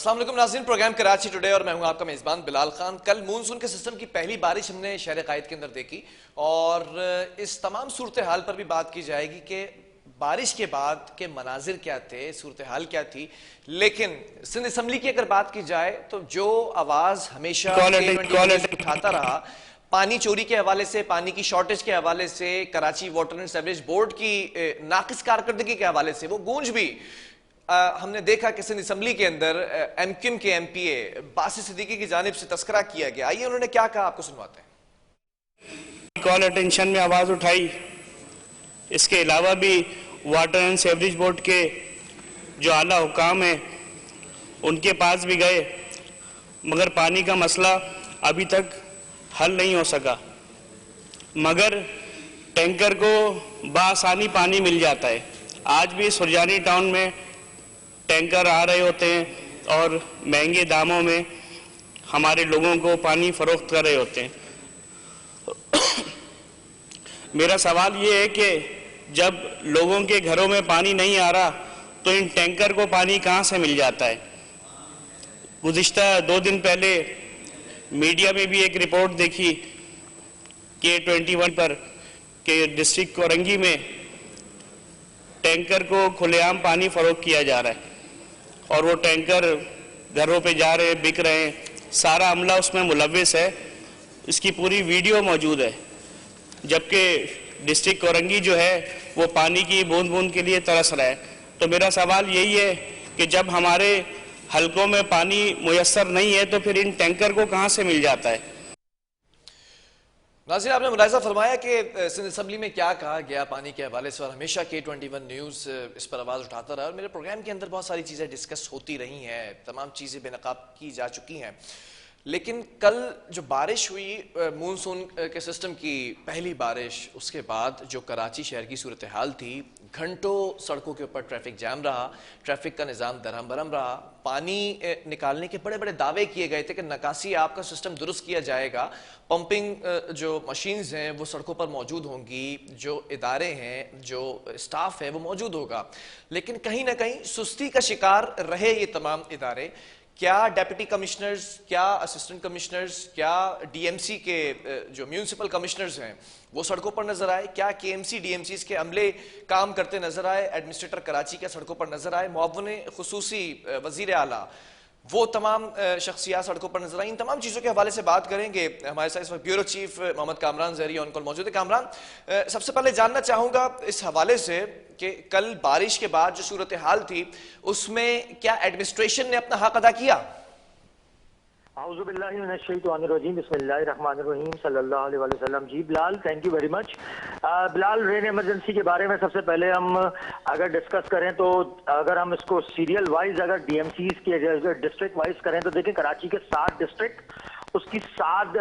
अस्सलाम वालेकुम नाज़रीन, प्रोग्राम कराची टुडे और मैं हूं आपका मेज़बान बिलाल खान। कल मूनसून के सिस्टम की पहली बारिश हमने शहर कायद के अंदर देखी और इस तमाम सूरत हाल पर भी बात की जाएगी कि बारिश के बाद के मनाजिर क्या थे, सूरत हाल क्या थी। लेकिन सिंध असम्बली की अगर बात की जाए तो जो आवाज़ हमेशा उठाता रहा, पानी चोरी के हवाले से, पानी की शॉर्टेज के हवाले से, Karachi water and sewerage board की नाकिस कारकर्दगी के हवाले से, वो गूंज भी हमने देखा कि सिंध असम्बली के अंदर एमक्यूएम के एमपीए बासित सिद्दीकी की जानिब से तस्करा किया गया। आइए उन्होंने क्या कहा, आपको सुनवाते हैं। कॉल अटेंशन में आवाज़ उठाई। इसके अलावा भी वाटर एंड सीवरेज बोर्ड के जो आला हुकाम हैं उनके पास भी गए, मगर पानी का मसला अभी तक हल नहीं हो सका। मगर टैंकर को बआसानी पानी मिल जाता है। आज भी सुरजानी टाउन में टैंकर आ रहे होते हैं और महंगे दामों में हमारे लोगों को पानी फरोख्त कर रहे होते हैं। मेरा सवाल ये है कि जब लोगों के घरों में पानी नहीं आ रहा तो इन टैंकर को पानी कहाँ से मिल जाता है। गुज़िश्ता 2 दिन पहले मीडिया में भी एक रिपोर्ट देखी कि 21 पर कि डिस्ट्रिक्ट कोरंगी में टैंकर को खुलेआम पानी फरोख्त किया जा रहा है और वो टैंकर घरों पे जा रहे हैं, बिक रहे हैं। सारा अमला उसमें मुलव्विस है। इसकी पूरी वीडियो मौजूद है। जबकि डिस्ट्रिक्ट कोरंगी जो है वो पानी की बूंद बूंद के लिए तरस रहा है। तो मेरा सवाल यही है कि जब हमारे हलकों में पानी मुयस्सर नहीं है तो फिर इन टैंकर को कहाँ से मिल जाता है। नाज़रीन, आपने मुलाहिज़ा फरमाया कि सिंध असम्बली में क्या कहा गया पानी के हवाले से और हमेशा K21 न्यूज़ इस पर आवाज़ उठाता रहा और मेरे प्रोग्राम के अंदर बहुत सारी चीज़ें डिस्कस होती रही हैं, तमाम चीज़ें बेनकाब की जा चुकी हैं। लेकिन कल जो बारिश हुई, मूनसून के सिस्टम की पहली बारिश, उसके बाद जो कराची शहर की सूरत हाल थी, घंटों सड़कों के ऊपर ट्रैफिक जैम रहा, ट्रैफिक का निज़ाम दरहम बरहम रहा। पानी निकालने के बड़े बड़े दावे किए गए थे कि नकासी आपका सिस्टम दुरुस्त किया जाएगा, पंपिंग जो मशीन्स हैं वो सड़कों पर मौजूद होंगी, जो इदारे हैं, जो स्टाफ है वो मौजूद होगा। लेकिन कहीं ना कहीं सुस्ती का शिकार रहे ये तमाम इदारे। क्या डेप्यूटी कमिश्नर्स, क्या असिस्टेंट कमिश्नर्स, क्या डीएमसी के जो म्यूनिसिपल कमिश्नर्स हैं वो सड़कों पर नजर आए? क्या केएमसी डीएमसीज के अमले काम करते नजर आए? एडमिनिस्ट्रेटर कराची के सड़कों पर नजर आए? मुअव्विन खुसूसी वजीर आला, वो तमाम शख्सियात सड़कों पर नजर आई? इन तमाम चीज़ों के हवाले से बात करेंगे। हमारे साथ इस वक्त bureau chief Mohammad Kamran Zehri on call मौजूद है। कामरान, सबसे पहले जानना चाहूँगा इस हवाले से कि कल बारिश के बाद जो सूरत हाल थी उसमें क्या एडमिनिस्ट्रेशन ने अपना हक अदा किया? बिस्मिल्लाहिर्रहमानिर्रहीम सल्लल्लाहु अलैहि वसल्लम। जी Bilal, thank you very much. Bilal, rain emergency के बारे में सबसे पहले हम अगर डिस्कस करें तो अगर हम इसको सीरियल वाइज अगर डीएमसीज के डिस्ट्रिक्ट वाइज करें तो देखिए कराची के 7 डिस्ट्रिक्ट, उसकी 7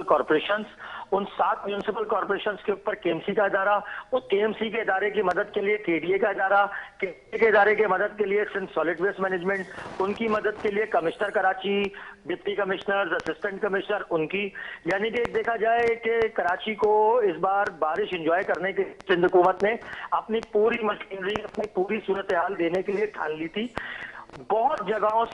कॉरपोरेशंस, उन 7 म्यूनिसिपल कॉरपोरेशंस के ऊपर केएमसी का इदारा, उस केएमसी के इदारे की मदद के लिए केडीए का इदारा, केडीए के इदारे की मदद के लिए सिंध सॉलिड वेस्ट मैनेजमेंट, उनकी मदद के लिए commissioner Karachi, deputy commissioner, assistant commissioner उनकी। यानी कि देखा जाए कि कराची को इस बार बारिश एंजॉय करने के सिंध हुकूमत ने अपनी पूरी मशीनरी, अपनी पूरी सूरत हाल देने के लिए ठान ली थी। बहुत जगहों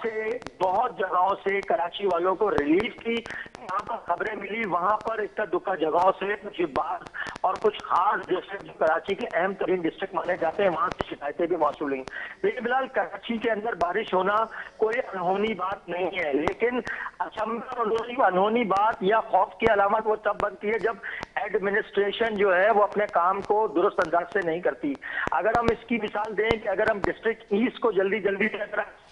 से कराची वालों को रिलीफ की, यहाँ पर खबरें मिली, वहां पर इतना दुखा जगहों से कुछ बात और कुछ खास जैसे जो कराची के अहम तरीन डिस्ट्रिक्ट माने जाते हैं वहां से शिकायतें भी मौसूल हुई। लेकिन फिलहाल कराची के अंदर बारिश होना कोई अनहोनी बात नहीं है, लेकिन अनहोनी बात या खौफ की अलामत वो तब बनती है जब एडमिनिस्ट्रेशन जो है वो अपने काम को दुरुस्त अंदाज से नहीं करती। अगर हम इसकी मिसाल दें कि अगर हम डिस्ट्रिक्ट ईस्ट को जल्दी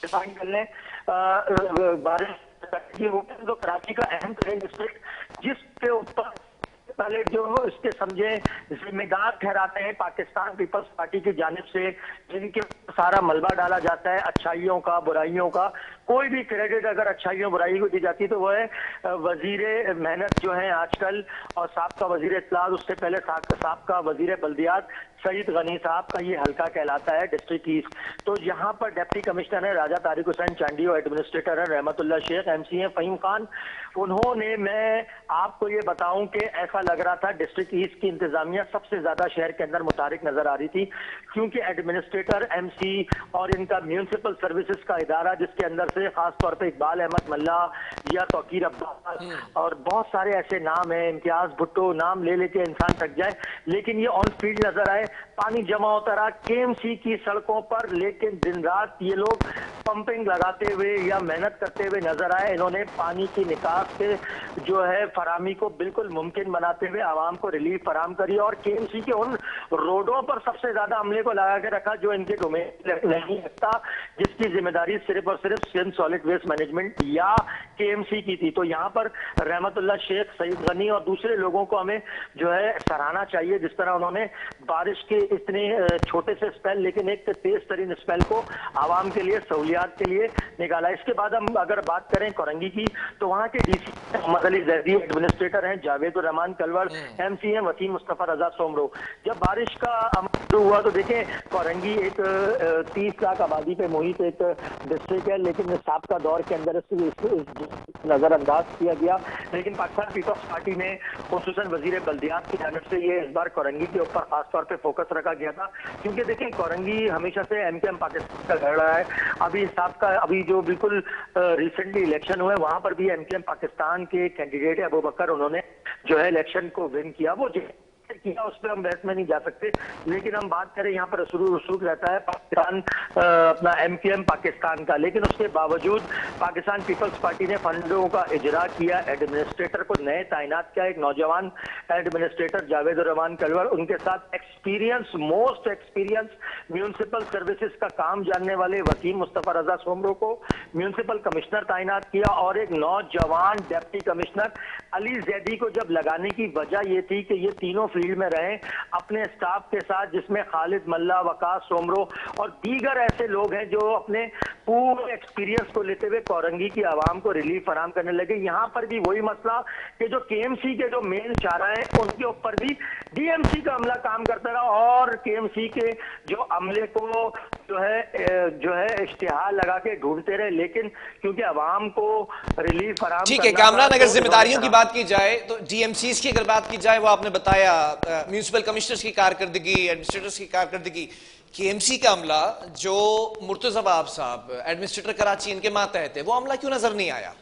डिफाइन कर लें, बारिश तो कराची का अहम तरीन डिस्ट्रिक्ट जिसके ऊपर पहले जो इसके समझे जिम्मेदार ठहराते हैं पाकिस्तान पीपल्स पार्टी की जानिब से, जिनके सारा मलबा डाला जाता है अच्छाइयों का, बुराइयों का, कोई भी क्रेडिट अगर अच्छाइयों बुराई को दी जाती है तो वो है वजीर मेहनत जो है आजकल, और साबका वजीर इत्तलात, उससे पहले साबका वजीर बल्दियात सईद गनी साहब का ये हल्का कहलाता है डिस्ट्रिक्ट ईस्ट। तो यहाँ पर डिप्टी कमिश्नर है राजा तारिक हुसैन चांडी और एडमिनिस्ट्रेटर है रहमतुल्लाह शेख, एमसी है फहीम खान। उन्होंने, मैं आपको ये बताऊं कि ऐसा लग रहा था डिस्ट्रिक्ट ईस्ट की इंतजामिया सबसे ज्यादा शहर के अंदर मुतारिक नजर आ रही थी, क्योंकि एडमिनिस्ट्रेटर, एमसी और इनका म्यूनिसिपल सर्विसेज का इदारा, जिसके अंदर से खासतौर पर इकबाल अहमद मल्ला या तौकीर अब्बास और बहुत सारे ऐसे नाम हैं, इम्तियाज भुट्टो, नाम ले लेके इंसान थक जाए, लेकिन ये ऑन फील्ड नजर आए। पानी जमा होता रहा केएमसी की सड़कों पर, लेकिन दिन रात ये लोग पंपिंग लगाते हुए या मेहनत करते हुए नजर आए। इन्होंने पानी की निकास के जो है फरामी को बिल्कुल मुमकिन बनाते हुए आवाम को रिलीफ फराम करी, और केएमसी के उन रोडों पर सबसे ज्यादा अमले को लगा के रखा जो इनके डोमेन नहीं रखता, जिसकी जिम्मेदारी सिर्फ और सिर्फ सिंध सॉलिड वेस्ट मैनेजमेंट या केएमसी की थी। तो यहाँ पर रहमतुल्लाह शेख, सईद गनी और दूसरे लोगों को हमें जो है सराहना चाहिए, जिस तरह उन्होंने बारिश के इतने छोटे से स्पेल, लेकिन एक तेज तरीन स्पेल को आवाम के लिए, सहूलियात के लिए निकाला। इसके बाद हम अगर बात करें कोरंगी की, तो वहाँ के डीसी मोहम्मद अली जैदी, एडमिनिस्ट्रेटर हैं जावेद रहमान कलवर, एमसी हैं वसीम मुस्तफा रजा सोमरो। जब बारिश का अमल हुआ तो देखें, कोरंगी एक 30 लाख आबादी पे मुहित एक डिस्ट्रिक्ट है, लेकिन साबका दौर के अंदर नजरअंदाज किया गया। लेकिन पाकिस्तान पीपल्स पार्टी ने खुसूसन वजीर बल्दियात की जानिब से ये इस बार कोरंगी के ऊपर खासतौर पे फोकस रखा गया था, क्योंकि देखें कोरंगी हमेशा से एमकेएम पाकिस्तान का घर रहा है। अभी जो बिल्कुल रिसेंटली इलेक्शन हुए, वहां पर भी एमकेएम पाकिस्तान के कैंडिडेट है अबू बकर, उन्होंने जो है इलेक्शन को विन किया। वो किया, उस पर हम बहस में नहीं जा सकते, लेकिन हम बात करें यहाँ पर रसूख रहता है पाकिस्तान, अपना एमकेएम पाकिस्तान का। लेकिन उसके बावजूद पाकिस्तान पीपल्स पार्टी ने फंडों का इजरा किया, एडमिनिस्ट्रेटर को नए तैनात किया, एक नौजवान एडमिनिस्ट्रेटर जावेद रहमान कलवर, उनके साथ मोस्ट एक्सपीरियंस म्यूनिसिपल सर्विसेज का काम जानने वाले वसीम मुस्तफा रजा सोमरो को म्यूनिसिपल कमिश्नर तैनात किया, और एक नौजवान डिप्टी कमिश्नर अली जैदी को जब लगाने की वजह यह थी कि ये तीनों फील्ड में रहे अपने स्टाफ के साथ, जिसमें खालिद मल्ला, वकास सोमरो और दीगर ऐसे लोग हैं जो अपने पूरे एक्सपीरियंस को लेते हुए कोरंगी की आवाम को रिलीफ फराम करने लगे। यहाँ पर भी वही मसला कि जो केएमसी के जो मेन चारा है, उनके ऊपर भी डीएमसी का अमला काम करता रहा, और केएमसी के जो अमले को जो है इश्तिहार लगा के ढूंढते रहे, लेकिन क्योंकि आवाम को रिलीफ फराम, ठीक है कामरान, अगर जिम्मेदारियों की बात की जाए तो डीएमसीज की अगर बात की जाए, वो आपने बताया म्यूनिसिपल कमिश्नर्स की कारकर्दगी, एडमिनिस्ट्रेटर्स की कारकर्दगी, केएमसी का अमला जो मुर्तजा बाब साहब एडमिनिस्ट्रेटर कराची इनके मातहत है, वो अमला क्यों नजर नहीं आया?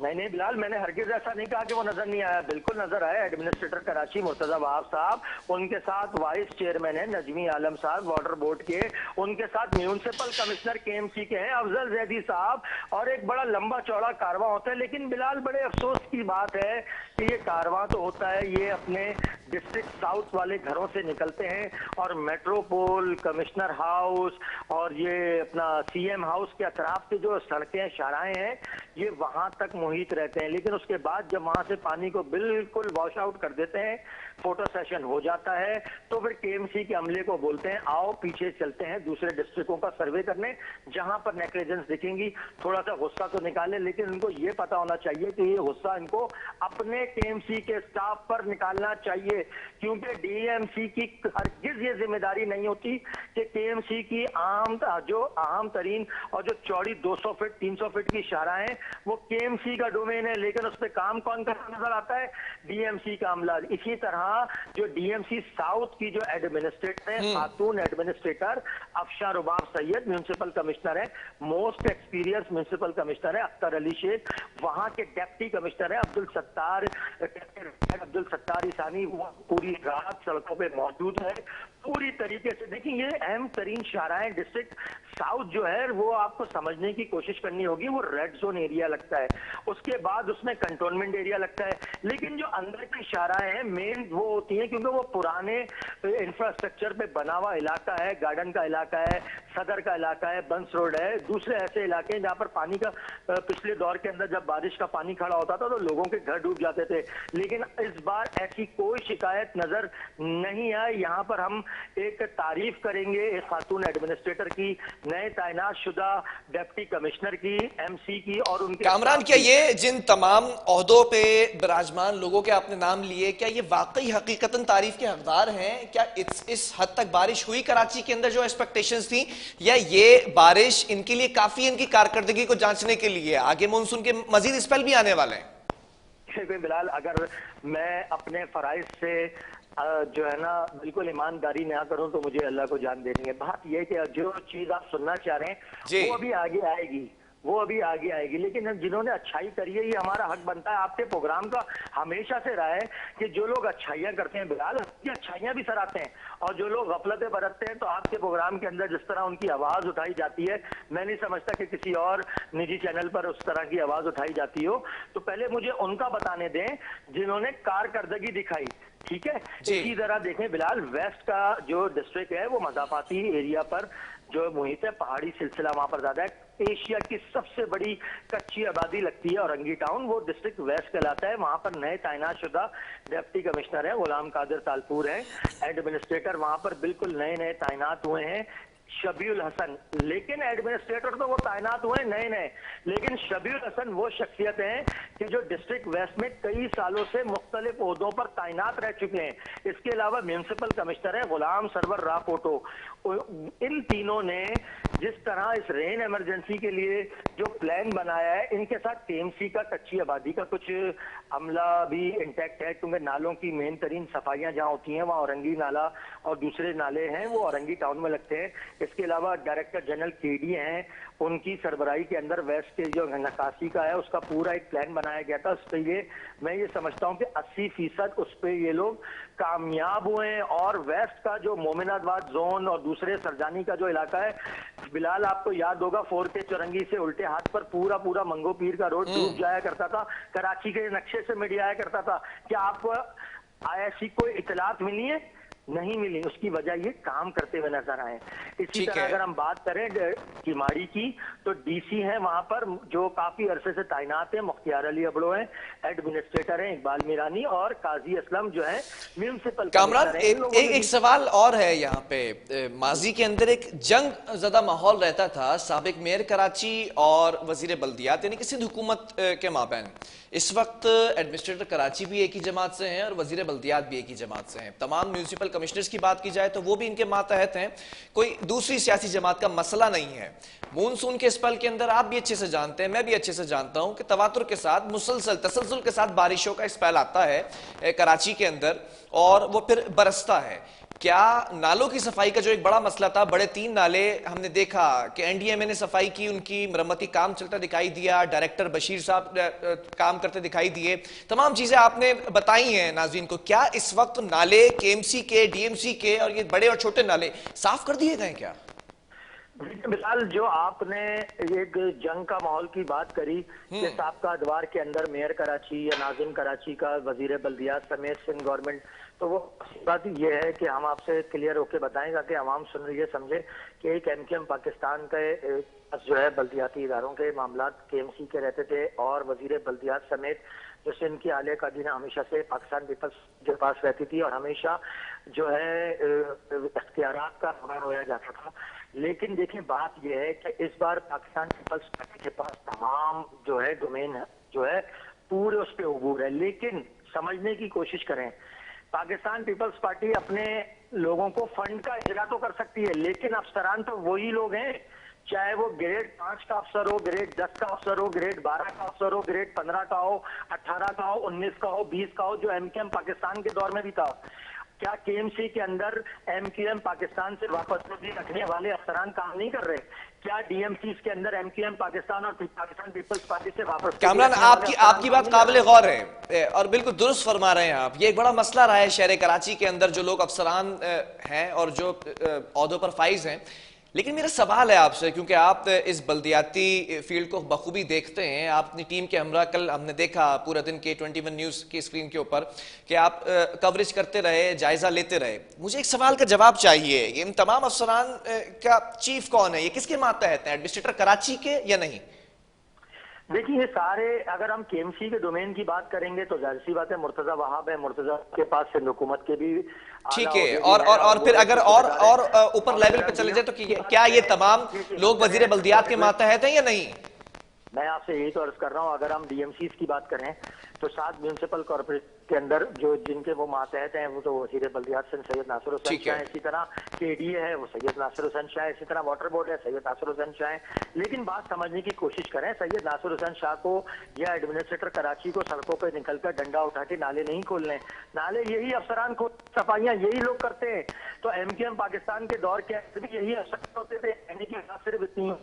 नहीं बिलाल, मैंने हरगिज ऐसा नहीं कहा कि वो नजर नहीं आया, बिल्कुल नजर आया। एडमिनिस्ट्रेटर कराची मुर्तजा वहाब साहब, उनके साथ वाइस चेयरमैन है नजमी आलम साहब वाटर बोर्ड के, उनके साथ म्यूनिसिपल कमिश्नर केएमसी के हैं अफजल जैदी साहब, और एक बड़ा लंबा चौड़ा कारवां होता है। लेकिन बिलाल, बड़े अफसोस की बात है कि ये कारवां तो होता है, ये अपने डिस्ट्रिक्ट साउथ वाले घरों से निकलते हैं, और मेट्रोपोल, कमिश्नर हाउस और ये अपना सीएम हाउस के अतराफ के जो सड़कें, शाराएं हैं, ये वहां तक मुहित रहते हैं। लेकिन उसके बाद जब वहां से पानी को बिल्कुल वॉश आउट कर देते हैं, फोटो सेशन हो जाता है, तो फिर केएमसी के अमले को बोलते हैं आओ पीछे चलते हैं दूसरे डिस्ट्रिक्टों का सर्वे करने, जहां पर नेग्लिजेंस दिखेंगी। थोड़ा सा गुस्सा तो निकाले, लेकिन उनको ये पता होना चाहिए कि ये गुस्सा इनको अपने केएमसी के स्टाफ पर निकालना चाहिए, क्योंकि डीएमसी की हरगिज ये जिम्मेदारी नहीं होती कि केएमसी की आम तरीन और जो चौड़ी 200 फीट 300 फीट की शाहराएं, वो केएमसी का डोमेन है, लेकिन उस पर काम कौन करता नजर आता है? डीएमसी का अमला। इसी तरह जो डीएमसी साउथ की जो एडमिनिस्ट्रेटर है, खातून एडमिनिस्ट्रेटर अफशा रुबाब सैयद म्यूनिसिपल कमिश्नर है, मोस्ट एक्सपीरियंस म्यूनिसिपल कमिश्नर है अख्तर अली शेख, वहां के डिप्टी कमिश्नर है अब्दुल सत्तार ईसानी, वो पूरी रात सड़कों पे मौजूद है पूरी तरीके से। देखिए, ये अहम तरीन शाहराएं डिस्ट्रिक्ट साउथ जो है, वो आपको समझने की कोशिश करनी होगी। वो रेड जोन एरिया लगता है, उसके बाद उसमें कंटोनमेंट एरिया लगता है, लेकिन जो अंदर की शाहराएं हैं मेन वो होती हैं, क्योंकि वो पुराने इंफ्रास्ट्रक्चर पे बना हुआ इलाका है, गार्डन का इलाका है, सदर का इलाका है, बंस रोड है, दूसरे ऐसे इलाके हैं जहाँ पर पानी का पिछले दौर के अंदर जब बारिश का पानी खड़ा होता था तो लोगों के घर डूब जाते थे, लेकिन इस बार ऐसी कोई शिकायत नजर नहीं आई। यहाँ पर हम एक तारीफ करेंगे एक खातून एडमिनिस्ट्रेटर की, नए तैनात शुदा डिप्टी कमिश्नर की, MC की और उनके कामरान, क्या ये जिन तमाम ओहदों पे विराजमान लोगों के आपने नाम लिए, क्या ये वाकई हकीकतन तारीफ के हकदार हैं? क्या इस हद तक बारिश हुई कराची के अंदर जो एक्सपेक्टेशंस थी, या ये बारिश इनके लिए काफी इनकी कारकर्दगी को जांचने के लिए आगे मानसून के मजीद स्पेल भी आने वाले हैं? बिलाल, अगर मैं अपने फराइज से जो है ना बिल्कुल ईमानदारी ना करूं तो मुझे अल्लाह को जान देनी है। बात यह कि जो चीज आप सुनना चाह रहे हैं वो अभी आगे आएगी, वो अभी आगे आएगी, लेकिन जिन्होंने अच्छाई करी है ये हमारा हक बनता है। आपके प्रोग्राम का हमेशा से रहा है कि जो लोग अच्छाइयाँ करते हैं बिलाल, ये अच्छाइयाँ भी सराहते हैं, और जो लोग गफलतें बरतते हैं तो आपके प्रोग्राम के अंदर जिस तरह उनकी आवाज उठाई जाती है, मैं नहीं समझता कि किसी और निजी चैनल पर उस तरह की आवाज उठाई जाती हो। तो पहले मुझे उनका बताने दें जिन्होंने कारकर्दगी दिखाई, ठीक है। इसी तरह देखें बिलाल, वेस्ट का जो डिस्ट्रिक्ट है वो मजाफाती एरिया पर जो मुहित है, पहाड़ी सिलसिला वहां पर ज्यादा है। एशिया की सबसे बड़ी कच्ची आबादी लगती है औरंगी टाउन, वो डिस्ट्रिक्ट वेस्ट कहलाता है। वहां पर नए तैनात शुदा डिप्टी कमिश्नर है, गुलाम कादिर तालपुर है, एडमिनिस्ट्रेटर वहां पर बिल्कुल नए नए तैनात हुए हैं, शबीउल हसन। लेकिन एडमिनिस्ट्रेटर तो वो तैनात हुए नए नए, लेकिन शबीउल हसन वो शख्सियत हैं कि जो डिस्ट्रिक्ट वेस्ट में कई सालों से मुख्तलिफ ओहदों पर तैनात रह चुके हैं। इसके अलावा म्यूनिसिपल कमिश्नर है गुलाम सरवर रापोटो। इन तीनों ने जिस तरह इस रेन इमरजेंसी के लिए जो प्लान बनाया है, इनके साथ TMC का कच्ची आबादी का कुछ अमला भी इंटैक्ट है, क्योंकि नालों की मेन तरीन सफाइयां जहां होती हैं वहां औरंगी नाला और दूसरे नाले हैं वो औरंगी टाउन में लगते हैं। इसके अलावा डायरेक्टर जनरल KD हैं, उनकी सरबराही के अंदर वेस्ट के जो नकासी का है उसका पूरा एक प्लान बनाया गया था। उस पर ये मैं ये समझता हूँ कि 80% उस पर ये लोग कामयाब हुए हैं। और वेस्ट का जो मोमिनाबाद जोन और दूसरे सरजानी का जो इलाका है बिलाल, आपको याद होगा 4K चौरंगी से उल्टे हाथ पर पूरा पूरा मंगो पीर का रोड डूब जाया करता था, कराची के नक्शे से मिट जाया करता था। क्या आपको ऐसी कोई इतलात मिली है? नहीं मिली। उसकी वजह ये काम करते हुए नजर आए। इसी तरह अगर हम बात करें किमाड़ी की तो DC है वहां पर जो काफी अरसे से तैनात है, मुख्तियार अली अबड़ो है, एडमिनिस्ट्रेटर है इकबाल मीरानी, और काजी असलम जो है म्यूनिसिपल। कामरान, एक सवाल और है यहाँ पे। माजी के अंदर एक जंग ज़दा माहौल रहता था साबिक मेयर कराची और वजीर बल्दियात यानी कि सिंध हुकूमत के माबैन। इस वक्त एडमिनिस्ट्रेटर कराची भी एक ही जमात से हैं और वजीर बल्दियात भी एक ही जमात से हैं। तमाम म्यूनिसिपल कमिश्नर्स की बात की जाए तो वो भी इनके मातहत हैं, कोई दूसरी सियासी जमात का मसला नहीं है। मानसून के स्पेल के अंदर आप भी अच्छे से जानते हैं, मैं भी अच्छे से जानता हूं कि तवातुर के साथ मुसलसल तसलसल के साथ बारिशों का स्पेल आता है कराची के अंदर और वो फिर बरसता है। क्या नालों की सफाई का जो एक बड़ा मसला था, बड़े 3 नाले हमने देखा कि NDMA ने सफाई की, उनकी मरम्मती काम चलता दिखाई दिया, डायरेक्टर बशीर साहब काम करते दिखाई दिए, तमाम चीजें आपने बताई हैं नाज़रीन को। क्या इस वक्त नाले KMC के, DMC के और ये बड़े और छोटे नाले साफ कर दिए गए क्या? बिलाल, जो आपने एक जंग का माहौल की बात करी कि साबका अदवार के अंदर मेयर कराची या नाज़िम कराची का वजीर बल्दियात समेत सिंध गवर्नमेंट, तो वो बात ये है कि हम आपसे क्लियर होके बताएं ताकि आवाम सुन रही है समझे कि एक MKM पाकिस्तान के जो है बल्दियाती इदारों के मामला KMC के रहते थे और वजीर बल्दियात समेत जो सिंध की आलिया काबीना हमेशा से पाकिस्तान पीपल्स के पास रहती थी और हमेशा जो है इख्तियारात का सवाल होया जाता था। लेकिन देखिए बात यह है कि इस बार पाकिस्तान पीपल्स पार्टी के पास तमाम जो है डोमेन जो है पूरे उस पर अबूर है। लेकिन समझने की कोशिश करें, पाकिस्तान पीपल्स पार्टी अपने लोगों को फंड का इजरा तो कर सकती है, लेकिन अफसरान तो वही लोग हैं, चाहे वो ग्रेड 5 का अफसर हो, ग्रेड 10 का अफसर हो, ग्रेड 12 का अफसर हो, ग्रेड 15 का हो, 18 का हो, 19 का हो, 20 का हो, जो MKM पाकिस्तान के दौर में भी था। क्या KMC के अंदर MKM पाकिस्तान से वापस रखने वाले अफसरान काम नहीं कर रहे? क्या DMCs के अंदर MKM पाकिस्तान और पाकिस्तान पीपल्स पार्टी से वापस? कामरान, आपकी बात काबिल गौर है और बिल्कुल दुरुस्त फरमा रहे हैं आप। ये एक बड़ा मसला रहा है शहर कराची के अंदर, जो लोग अफसरान हैं और जो ओहदों पर फाइज हैं, लेकिन मेरा सवाल है आपसे, क्योंकि आप इस बल्दियाती फील्ड को बखूबी देखते हैं, आप अपनी टीम के हमरा कल हमने देखा पूरा दिन K21 न्यूज़ की स्क्रीन के ऊपर कि आप कवरेज करते रहे, जायजा लेते रहे। मुझे एक सवाल का जवाब चाहिए, ये इन तमाम अफसरान का चीफ कौन है, ये किसके मातहत है, एडमिनिस्ट्रेटर कराची के या नहीं? देखिए ये सारे, अगर हम केएमसी के डोमेन की बात करेंगे तो जाहिर सी बात है मुर्तजा वहाब है, मुर्तजा के पास सिंध हुकूमत के भी ठीक है। और फिर अगर और ऊपर लेवल पे चले जाए तो क्या ये तमाम लोग वजीर बल्दियात के मातहत हैं या नहीं? मैं आपसे यही तो अर्ज कर रहा हूँ, अगर हम डीएमसीज की बात करें तो 7 म्यूनिसिपल कॉर्पोरेशन के अंदर जो जिनके वो मातहत हैं वो तो वजीर बल्दियात सैयद नासिर हुसैन शाह है, इसी तरह केडीए है वो सैयद नासिर हुसैन शाह, इसी तरह वाटर बोर्ड है सैयद नासिर हुसैन शाह। लेकिन बात समझने की कोशिश करें, सैयद नासिर हुसैन शाह को या एडमिनिस्ट्रेटर कराची को सड़कों पर निकलकर डंडा उठा के नाले नहीं खोलने, नाले यही अफसरान को, सफाइयां यही लोग करते हैं। तो एमकेएम पाकिस्तान के दौर के अंदर भी यही अफसर होते थे, यानी कि सिर्फ इतनी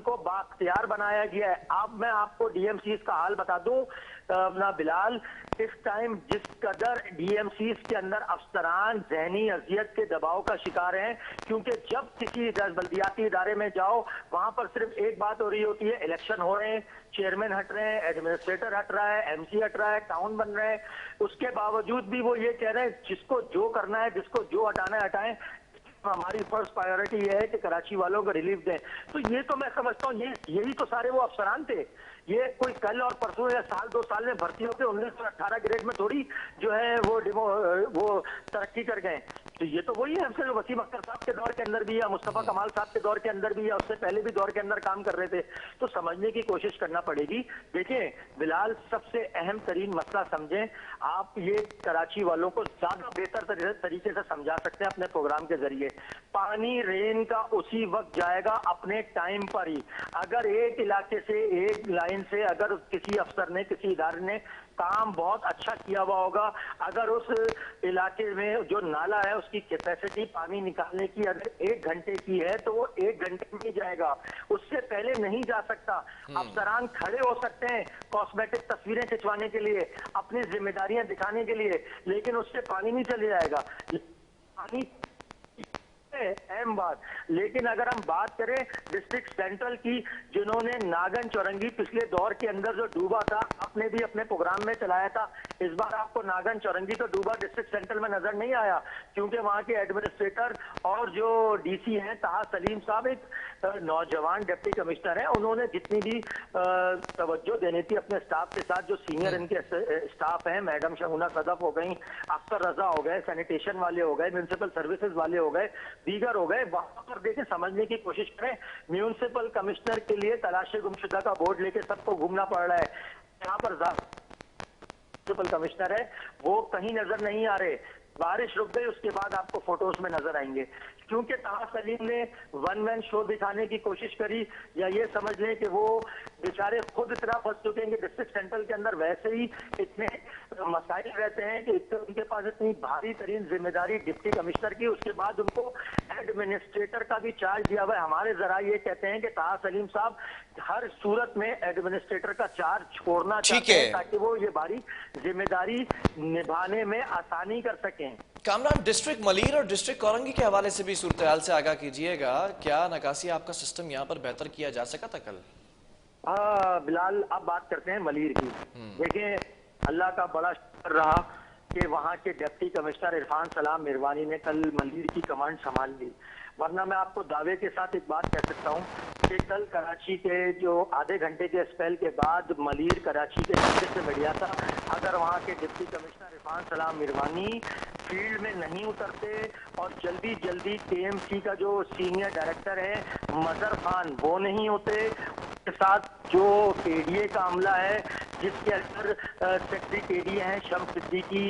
को बाख्तियार बनाया गया है। अब मैं आपको डीएमसीज का हाल बता दूं ना बिलाल, इस टाइम जिस कदर डीएमसीज के अंदर अफसरान जहनी अजियत के दबाव का शिकार हैं, क्योंकि जब किसी बल्दियाती इदारे में जाओ वहां पर सिर्फ एक बात हो रही होती है, इलेक्शन हो रहे हैं, चेयरमैन हट रहे हैं, एडमिनिस्ट्रेटर हट रहा है, एमसी हट रहा है, टाउन बन रहे हैं, उसके बावजूद भी वो ये कह रहे हैं जिसको जो करना है, जिसको जो हटाना है हटाएं, हमारी फर्स्ट प्रायोरिटी ये है कि कराची वालों को रिलीफ दें। तो ये तो मैं समझता हूँ यही तो सारे वो अफसरान थे। ये कोई कल और परसों या साल 2 साल में भर्ती होकर 1918 ग्रेड में थोड़ी जो है वो तरक्की कर गए। तो ये तो वही है हमसे जो वसीम अख्तर साहब के दौर के अंदर भी या मुस्तफा कमाल साहब के दौर के अंदर भी या उससे पहले भी दौर के अंदर काम कर रहे थे। तो समझने की कोशिश करना पड़ेगी। देखिए बिलाल, सबसे अहम तरीन मसला समझें आप, ये कराची वालों को ज्यादा बेहतर तरीके से समझा सकते हैं अपने प्रोग्राम के जरिए। पानी रेन का उसी वक्त जाएगा अपने टाइम पर ही। अगर एक इलाके से एक लाइन से अगर किसी अफसर ने, किसी इदारे ने काम बहुत अच्छा किया हुआ होगा, अगर उस इलाके में जो नाला है उसकी कैपेसिटी पानी निकालने की अगर 1 घंटे की है तो वो 1 घंटे में ही जाएगा, उससे पहले नहीं जा सकता। अफसरान खड़े हो सकते हैं कॉस्मेटिक तस्वीरें खिंचवाने के लिए, अपनी जिम्मेदारियां दिखाने के लिए, लेकिन उससे पानी नहीं चले जाएगा। पानी अहम बात। लेकिन अगर हम बात करें डिस्ट्रिक्ट सेंट्रल की, जिन्होंने नागन चौरंगी पिछले दौर के अंदर जो डूबा था, आपने भी अपने प्रोग्राम में चलाया था, इस बार आपको नागन चौरंगी तो डूबा डिस्ट्रिक्ट सेंट्रल में नजर नहीं आया, क्योंकि वहां के एडमिनिस्ट्रेटर और जो डीसी हैं ताहा सलीम साहब एक नौजवान डिप्टी कमिश्नर हैं, उन्होंने जितनी भी तवज्जो देनी थी अपने स्टाफ के साथ, जो सीनियर इनके स्टाफ हैं, मैडम शगुना सदफ हो गई, अख्तर रजा हो गए, सैनिटेशन वाले हो गए, म्यूनिसिपल सर्विसेज वाले हो गए, दीगर हो गए, वहां पर देखें, समझने की कोशिश करें। म्यूनिसिपल कमिश्नर के लिए तलाशी गुमशुदा का बोर्ड लेके सबको घूमना पड़ रहा है। यहाँ पर म्यूनिसिपल कमिश्नर है वो कहीं नजर नहीं आ रहे। बारिश रुक गई उसके बाद आपको फोटोज में नजर आएंगे, क्योंकि ताहा सलीम ने वन मैन शो दिखाने की कोशिश करी, या ये समझ लें कि वो बेचारे खुद इतना फंस चुके हैं कि डिस्ट्रिक्ट सेंट्रल के अंदर वैसे ही इतने मसाइल रहते हैं कि उनके पास इतनी भारी तरीन जिम्मेदारी डिप्टी कमिश्नर की, उसके बाद उनको एडमिनिस्ट्रेटर का भी चार्ज दिया हुआ है। हमारे जरा ये कहते हैं कि ताहा सलीम साहब हर सूरत में एडमिनिस्ट्रेटर का चार्ज छोड़ना चाहते हैं ताकि वो ये भारी जिम्मेदारी निभाने में आसानी कर सकें। कामरान, डिस्ट्रिक्ट मलीर और डिस्ट्रिक्ट कोरंगी के हवाले से भी सूरत हाल से आगाह कीजिएगा, क्या नकासी आपका सिस्टम यहाँ पर बेहतर किया जा सका था कल? बिलाल, अब बात करते हैं मलीर की। देखिए, अल्लाह का बड़ा शुक्र रहा कि वहाँ के डिप्टी कमिश्नर इरफान सलाम मिरवानी ने कल मलीर की कमांड संभाल ली, वरना मैं आपको दावे के साथ एक बात कह सकता हूँ कि कल कराची के जो आधे घंटे के स्पेल के बाद मलीर कराची के नीचे से बढ़िया था। अगर वहाँ के डिप्टी कमिश्नर इरफान सलाम मिरवानी फील्ड में नहीं उतरते और जल्दी जल्दी केएमसी का जो सीनियर डायरेक्टर है मजहर खान वो नहीं होते, उसके साथ जो केडीए का अमला है जिसके अंदर सेक्रेटरी केडीए हैं शम्स सिद्दीकी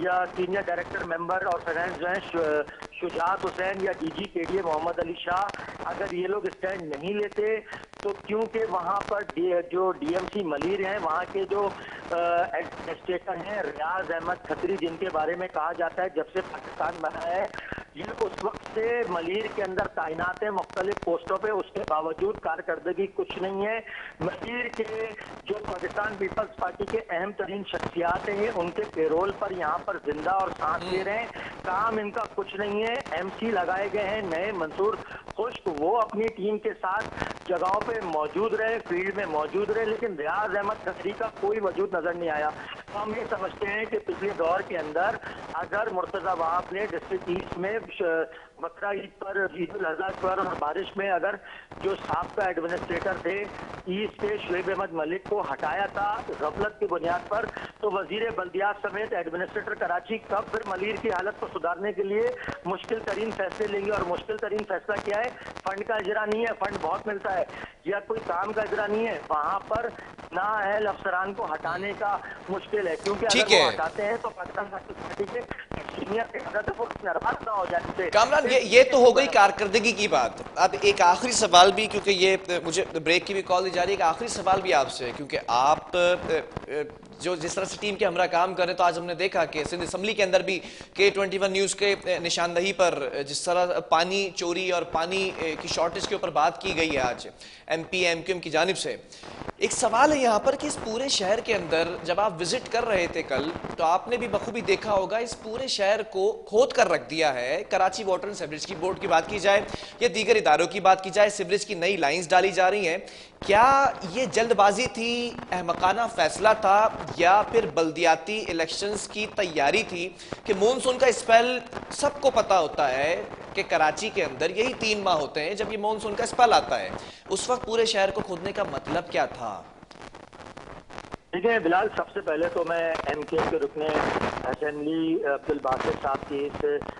या सीनियर डायरेक्टर मेंबर और फाइनेंस जो है शुजात हुसैन या डीजी केडीए मोहम्मद अली शाह, अगर ये लोग स्टैंड नहीं लेते तो क्योंकि वहाँ पर जो डीएमसी मलीर हैं, वहाँ के जो एडमिनिस्ट्रेटर हैं रियाज अहमद खत्री, जिनके बारे में कहा जाता है जब से पाकिस्तान बना है ये उस वक्त से मलीर के अंदर तैनात है मुख्तलिफ पोस्टों पे, उसके बावजूद कारकर्दगी कुछ नहीं है। मलीर के जो पाकिस्तान पीपल्स पार्टी के अहम तरीन शख्सियात हैं उनके पेरोल पर यहाँ पर जिंदा और सांस ले रहे हैं। काम इनका कुछ नहीं है। एमसी लगाए गए हैं नए मंसूर खुश्क, वो अपनी टीम के साथ जगहों पे मौजूद रहे, फील्ड में मौजूद रहे, लेकिन रियाज अहमद खत्री का कोई वजूद नजर नहीं आया। तो हम ये समझते हैं कि पिछले दौर के अंदर अगर मुर्तजा वहाब ने डिस्ट्रिक्ट ईस्ट में बकरा ईद पर, ईद उल अजहा पर और बारिश में अगर जो साबका एडमिनिस्ट्रेटर थे ईस्ट से शुएब अहमद मलिक को हटाया था गफलत की बुनियाद पर, तो वजीर बल्दियात समेत एडमिनिस्ट्रेटर कराची कब फिर मलीर की हालत को सुधारने के लिए मुश्किल तरीन फैसले लेंगे। और मुश्किल तरीन फैसला क्या है? फंड का इजरा नहीं है, फंड बहुत मिलता है, या कोई काम का इजरा नहीं है, वहां पर नाअहल अफसरान को हटाने का मुश्किल है, क्योंकि अगर वो हटाते हैं तो पाकिस्तान पार्टी के सीनियर नाराज ना हो जाए। कामरान, ये तो हो गई कारकर्दगी की बात। अब एक आखिरी सवाल भी, क्योंकि ये मुझे ब्रेक की भी कॉल दी जा रही है, एक आखिरी सवाल भी आपसे, क्योंकि आप जो जिस तरह से टीम के हमरा काम कर रहे हैं, तो आज हमने देखा कि सिंध असम्बली के अंदर भी K21 न्यूज़ के निशानदही पर जिस तरह पानी चोरी और पानी की शॉर्टेज के ऊपर बात की गई है आज MP MQM की जानिब से। एक सवाल है यहाँ पर कि इस पूरे शहर के अंदर जब आप विजिट कर रहे थे कल, तो आपने भी बखूबी देखा होगा इस पूरे शहर को खोद कर रख दिया है। कराची वाटर एंड सीवरेज की बोर्ड की बात की जाए या दीगर इदारों की बात की जाए, सीवरेज की नई लाइंस डाली जा रही हैं। क्या ये जल्दबाजी थी, अहमकाना फैसला था, या फिर बल्दियाती इलेक्शंस की तैयारी थी कि मॉनसून का स्पेल सबको पता होता है कि कराची के अंदर यही 3 माह होते हैं जब ये मॉनसून का स्पेल आता है, उस वक्त पूरे शहर को खोदने का मतलब क्या था? ठीक है बिलाल, सबसे पहले तो मैं MKM के रुकने असेंबली अब्दुल बासित साहब की इस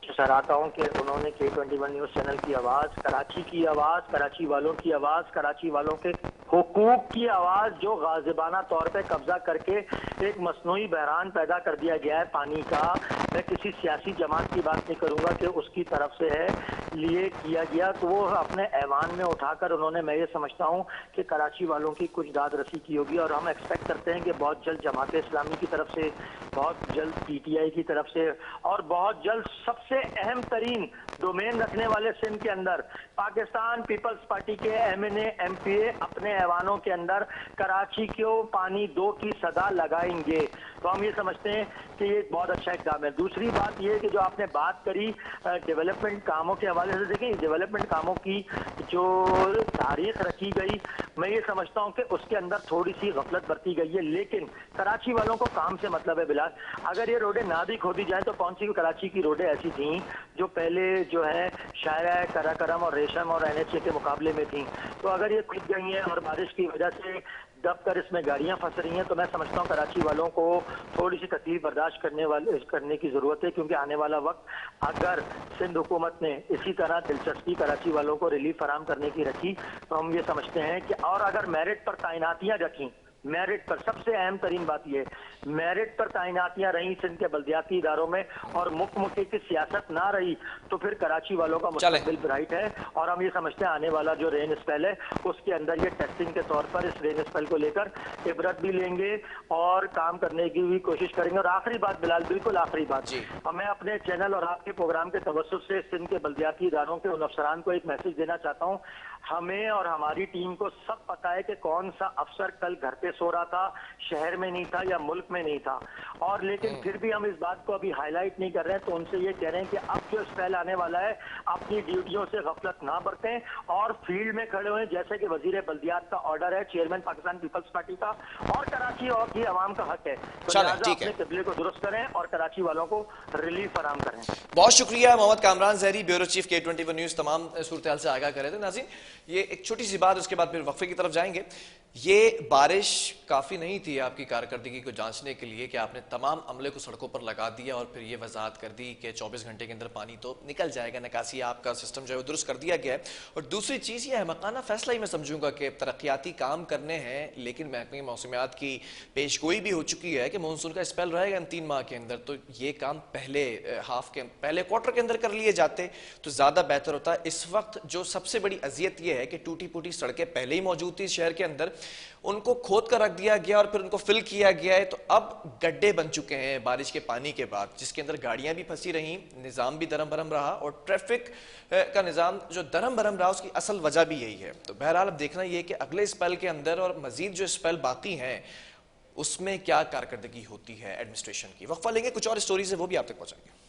सराहता हूँ कि उन्होंने K21 न्यूज़ चैनल की आवाज़, कराची की आवाज़, कराची वालों की आवाज़, कराची वालों के हुकूक की आवाज़ जो गाजिबाना तौर पे कब्जा करके एक मसनूई बहरान पैदा कर दिया गया है पानी का। मैं किसी सियासी जमात की बात नहीं करूँगा कि उसकी तरफ से है लिए किया गया, तो वो अपने ऐवान में उठाकर उन्होंने, मैं ये समझता हूँ कि कराची वालों की कुछ दाद रसी की होगी, और हम एक्सपेक्ट करते हैं कि बहुत जल्द जमात इस्लामी की तरफ से, बहुत जल्द PTI की तरफ से, और बहुत जल्द सबसे अहम तरीन डोमेन रखने वाले सिंध के अंदर पाकिस्तान पीपल्स पार्टी के MNA MPA अपने ऐवानों के अंदर कराची को पानी 2 की सदा लगाएंगे। तो हम ये समझते हैं कि ये बहुत अच्छा इक़दाम है। दूसरी बात ये कि जो आपने बात करी डेवलपमेंट कामों के हवाले से, देखिए डेवलपमेंट कामों की जो तारीख रखी गई, मैं ये समझता हूँ कि उसके अंदर थोड़ी सी गफलत बरती गई है, लेकिन कराची वालों को काम से मतलब है बिलाल। अगर ये रोडें ना भी खोदी जाए तो कौन सी कराची की रोडें ऐसी थी जो पहले जो है शायरा कराकरम और रेशम और NHA के मुकाबले में थी, तो अगर ये खुद गई हैं और बारिश की वजह से दब कर इसमें गाड़ियां फंस रही हैं, तो मैं समझता हूँ कराची वालों को थोड़ी सी तकलीफ बर्दाश्त करने की जरूरत है, क्योंकि आने वाला वक्त अगर सिंध हुकूमत ने इसी तरह दिलचस्पी कराची वालों को रिलीफ फराम करने की रखी, तो हम ये समझते हैं कि, और अगर मेरिट पर तैनातियां रखी, मेरिट पर, सबसे अहम तरीन बात यह, मेरिट पर तैनातियां रही सिंध के बल्दियाती इदारों में और मुख्य की सियासत ना रही, तो फिर कराची वालों का मुस्तकबिल ब्राइट है। और हम ये समझते हैं आने वाला जो रेन स्पेल है उसके अंदर ये टेस्टिंग के तौर पर इस रेन स्पेल को लेकर इबरत भी लेंगे और काम करने की भी कोशिश करेंगे। और आखिरी बात बिलाल, बिल्कुल आखिरी बात, मैं अपने चैनल और आपके प्रोग्राम के तवज्जुह से सिंध के बल्दियाती इदारों के उन अफसरान को एक मैसेज देना चाहता हूँ। हमें और हमारी टीम को सब पता है कि कौन सा अफसर कल घर पे सो रहा था, शहर में नहीं था या मुल्क में नहीं था, और लेकिन फिर भी हम इस बात को अभी हाईलाइट नहीं कर रहे हैं। तो उनसे ये कह रहे हैं कि अब जो स्पेल आने वाला है अपनी ड्यूटियों से गफलत ना बरतें और फील्ड में खड़े हुए, जैसे कि वजीर बल्दियात का ऑर्डर है, चेयरमैन पाकिस्तान पीपल्स पार्टी का, और कराची और की आवाम का हक है, तो लिहाजा अपने किबले को दुरुस्त करें और कराची वालों को रिलीफ फराम करें। बहुत शुक्रिया मोहम्मद कामरान जहरी, ब्यूरो चीफ K21 न्यूज़, तमाम सूरत हाल से आगाह कर रहे थे। नाज़रीन, ये एक छोटी सी बात, उसके बाद फिर वक्फे की तरफ जाएंगे। ये बारिश काफ़ी नहीं थी आपकी कारकर्दगी को जांचने के लिए कि आपने तमाम अमले को सड़कों पर लगा दिया और फिर ये वजाहत कर दी कि 24 घंटे के अंदर पानी तो निकल जाएगा, निकासी आपका सिस्टम जो है वो दुरुस्त कर दिया गया है। और दूसरी चीज़ ये अहमकाना फैसला ही मैं समझूंगा कि तरक्याती काम करने हैं, लेकिन महकमे मौसमियात की पेशगोई भी हो चुकी है कि मानसून का स्पेल रहेगा इन 3 माह के अंदर, तो ये काम पहले पहले क्वार्टर के अंदर कर लिए जाते तो ज़्यादा बेहतर होता। इस वक्त जो सबसे बड़ी अजियत यह है कि टूटी फूटी सड़कें पहले ही मौजूद थी शहर के अंदर, उनको खोद कर रख दिया गया और फिर उनको फिल किया गया है, तो अब गड्ढे बन चुके हैं बारिश के पानी के बाद, जिसके अंदर गाड़ियां भी फंसी रहीं, निज़ाम भी दरम बरम रहा और ट्रैफिक का निज़ाम जो दरम बरम रहा उसकी असल वजह भी यही है। तो बहरहाल अब देखना यह कि अगले स्पेल के अंदर और मजीद जो स्पेल बाकी हैं उसमें क्या कारकर्दगी होती है एडमिनिस्ट्रेशन की। वक्फा लेंगे, कुछ और स्टोरीज है वो भी आप तक पहुंचाएंगे।